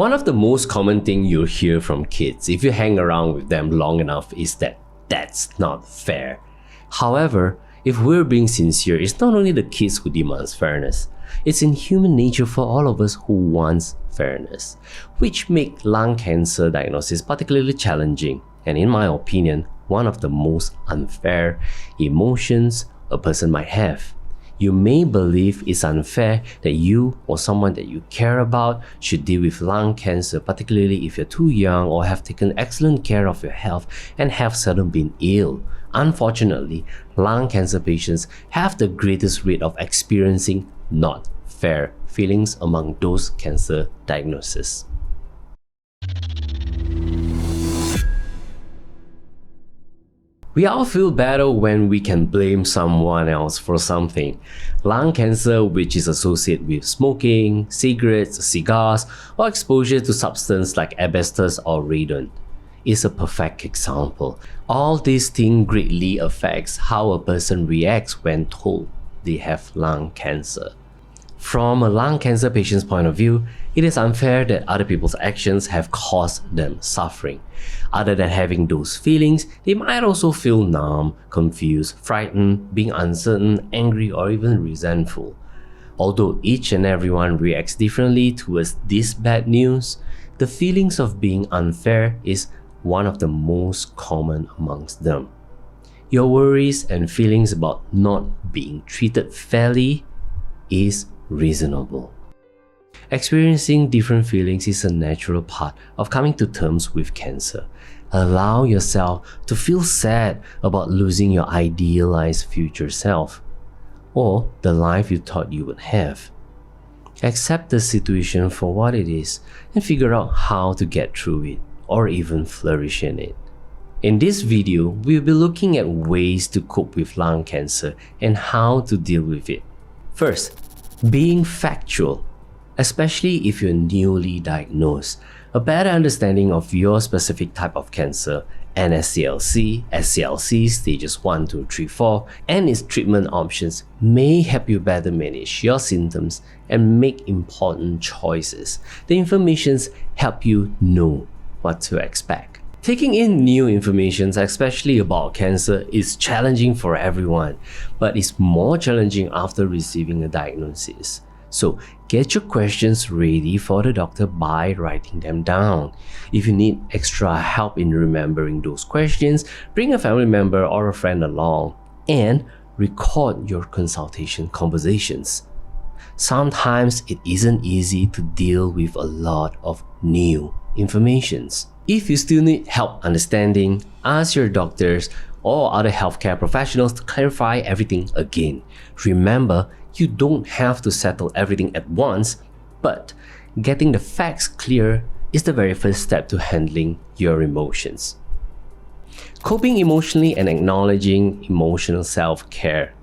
One of the most common things you'll hear from kids if you hang around with them long enough is that that's not fair. However, if we're being sincere, it's not only the kids who demands fairness. It's in human nature for all of us who wants fairness, which make lung cancer diagnosis particularly challenging and, in my opinion, one of the most unfair emotions a person might have. You may believe it's unfair that you or someone that you care about should deal with lung cancer, particularly if you're too young or have taken excellent care of your health and have seldom been ill. Unfortunately, lung cancer patients have the greatest rate of experiencing not fair feelings among those cancer diagnoses. We all feel better when we can blame someone else for something. Lung cancer, which is associated with smoking, cigarettes, cigars, or exposure to substances like asbestos or radon, is a perfect example. All these things greatly affects how a person reacts when told they have lung cancer. From a lung cancer patient's point of view, it is unfair that other people's actions have caused them suffering. Other than having those feelings, they might also feel numb, confused, frightened, being uncertain, angry, or even resentful. Although each and everyone reacts differently towards this bad news, the feelings of being unfair is one of the most common amongst them. Your worries and feelings about not being treated fairly is reasonable. Experiencing different feelings is a natural part of coming to terms with cancer. Allow yourself to feel sad about losing your idealized future self or the life you thought you would have. Accept the situation for what it is and figure out how to get through it or even flourish in it. In this video, we'll be looking at ways to cope with lung cancer and how to deal with it. First, being factual. Especially if you're newly diagnosed, a better understanding of your specific type of cancer, NSCLC, SCLC stages 1, 2, 3, 4, and its treatment options may help you better manage your symptoms and make important choices. The information help you know what to expect. Taking in new information, especially about cancer, is challenging for everyone, but it's more challenging after receiving a diagnosis. So get your questions ready for the doctor by writing them down. If you need extra help in remembering those questions, bring a family member or a friend along and record your consultation conversations. Sometimes it isn't easy to deal with a lot of new information. If you still need help understanding, ask your doctors or other healthcare professionals to clarify everything again. Remember, you don't have to settle everything at once, but getting the facts clear is the very first step to handling your emotions. Coping emotionally and acknowledging emotional self-care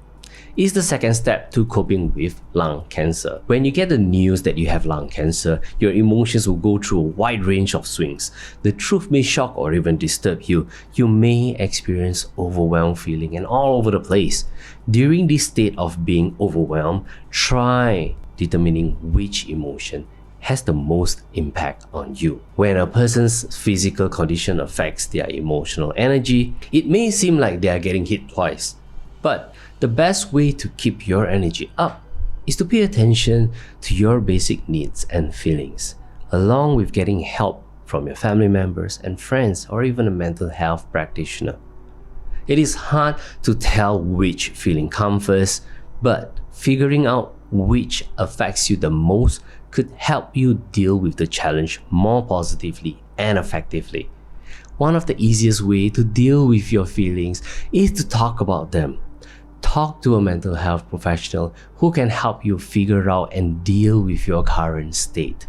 is the second step to coping with lung cancer. When you get the news that you have lung cancer, your emotions will go through a wide range of swings. The truth may shock or even disturb you. You may experience overwhelmed feeling and all over the place. During this state of being overwhelmed, try determining which emotion has the most impact on you. When a person's physical condition affects their emotional energy, it may seem like they are getting hit twice. But the best way to keep your energy up is to pay attention to your basic needs and feelings, along with getting help from your family members and friends or even a mental health practitioner. It is hard to tell which feeling comes first, but figuring out which affects you the most could help you deal with the challenge more positively and effectively. One of the easiest ways to deal with your feelings is to talk about them. Talk to a mental health professional who can help you figure out and deal with your current state.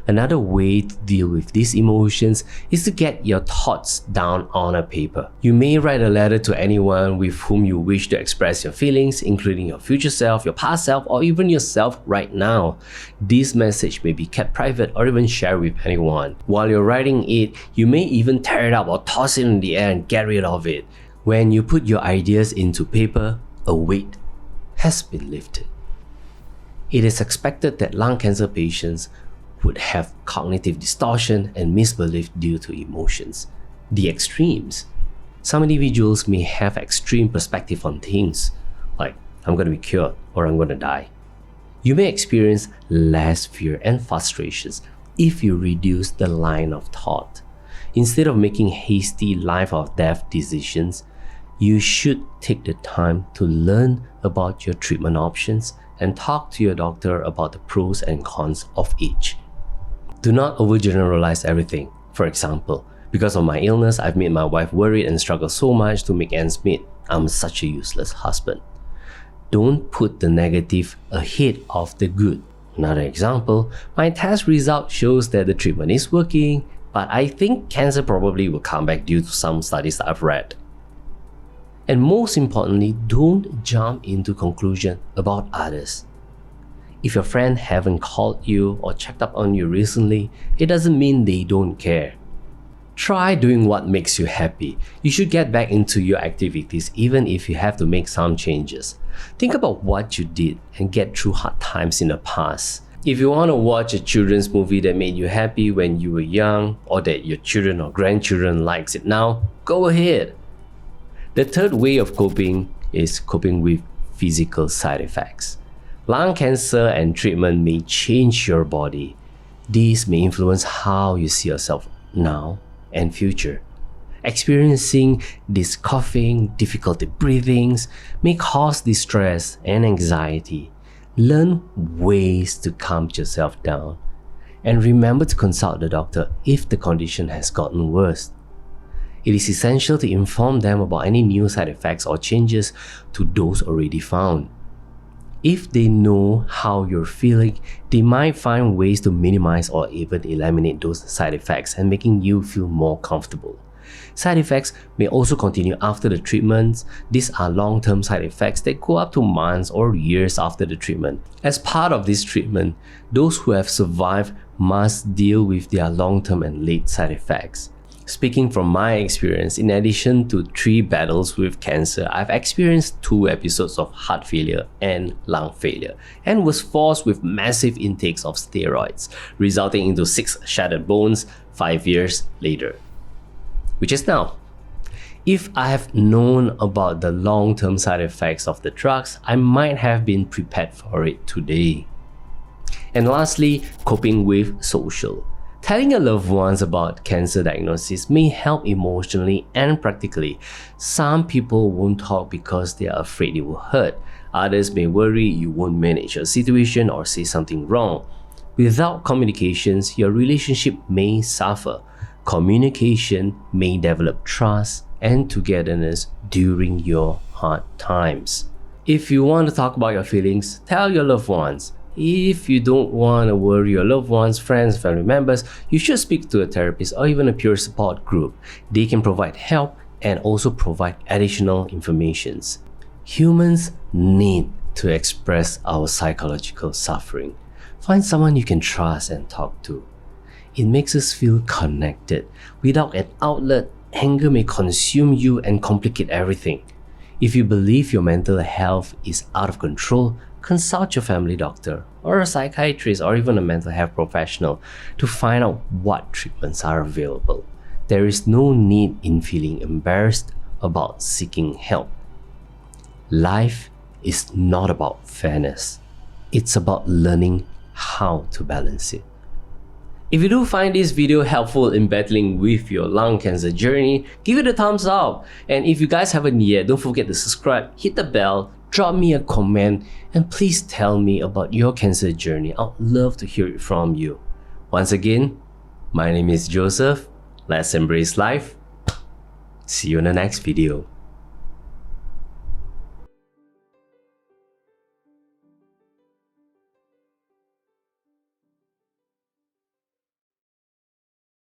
Another way to deal with these emotions is to get your thoughts down on a paper. You may write a letter to anyone with whom you wish to express your feelings, including your future self, your past self, or even yourself right now. This message may be kept private or even shared with anyone. While you're writing it, you may even tear it up or toss it in the air and get rid of it. When you put your ideas into paper, a weight has been lifted. It is expected that lung cancer patients would have cognitive distortion and misbelief due to emotions. The extremes. Some individuals may have extreme perspective on things, like I'm going to be cured or I'm going to die. You may experience less fear and frustrations if you reduce the line of thought. Instead of making hasty life or death decisions, you should take the time to learn about your treatment options and talk to your doctor about the pros and cons of each. Do not overgeneralize everything. For example, because of my illness, I've made my wife worried and struggle so much to make ends meet. I'm such a useless husband. Don't put the negative ahead of the good. Another example, my test result shows that the treatment is working, but I think cancer probably will come back due to some studies that I've read. And most importantly, don't jump into conclusion about others. If your friend haven't called you or checked up on you recently, it doesn't mean they don't care. Try doing what makes you happy. You should get back into your activities even if you have to make some changes. Think about what you did and get through hard times in the past. If you want to watch a children's movie that made you happy when you were young, or that your children or grandchildren likes it now, go ahead. The third way of coping is coping with physical side effects. Lung cancer and treatment may change your body. These may influence how you see yourself now and future. Experiencing this coughing, difficulty breathing may cause distress and anxiety. Learn ways to calm yourself down. And remember to consult the doctor if the condition has gotten worse. It is essential to inform them about any new side effects or changes to those already found. If they know how you're feeling, they might find ways to minimize or even eliminate those side effects and making you feel more comfortable. Side effects may also continue after the treatments. These are long-term side effects that go up to months or years after the treatment. As part of this treatment, those who have survived must deal with their long-term and late side effects. Speaking from my experience, in addition to 3 battles with cancer, I've experienced 2 episodes of heart failure and lung failure, and was forced with massive intakes of steroids, resulting into 6 shattered bones 5 years later. Which is now. If I have known about the long-term side effects of the drugs, I might have been prepared for it today. And lastly, coping with social. Telling your loved ones about cancer diagnosis may help emotionally and practically. Some people won't talk because they are afraid it will hurt. Others may worry you won't manage a situation or say something wrong. Without communications, your relationship may suffer. Communication may develop trust and togetherness during your hard times. If you want to talk about your feelings, tell your loved ones. If you don't want to worry your loved ones, friends, family members, you should speak to a therapist or even a peer support group. They can provide help and also provide additional information. Humans need to express our psychological suffering. Find someone you can trust and talk to. It makes us feel connected. Without an outlet, anger may consume you and complicate everything. If you believe your mental health is out of control, consult your family doctor or a psychiatrist or even a mental health professional to find out what treatments are available. There is no need in feeling embarrassed about seeking help. Life is not about fairness. It's about learning how to balance it. If you do find this video helpful in battling with your lung cancer journey, give it a thumbs up. And if you guys haven't yet, don't forget to subscribe, hit the bell, drop me a comment, and please tell me about your cancer journey. I'd love to hear it from you. Once again, my name is Joseph. Let's embrace life. See you in the next video.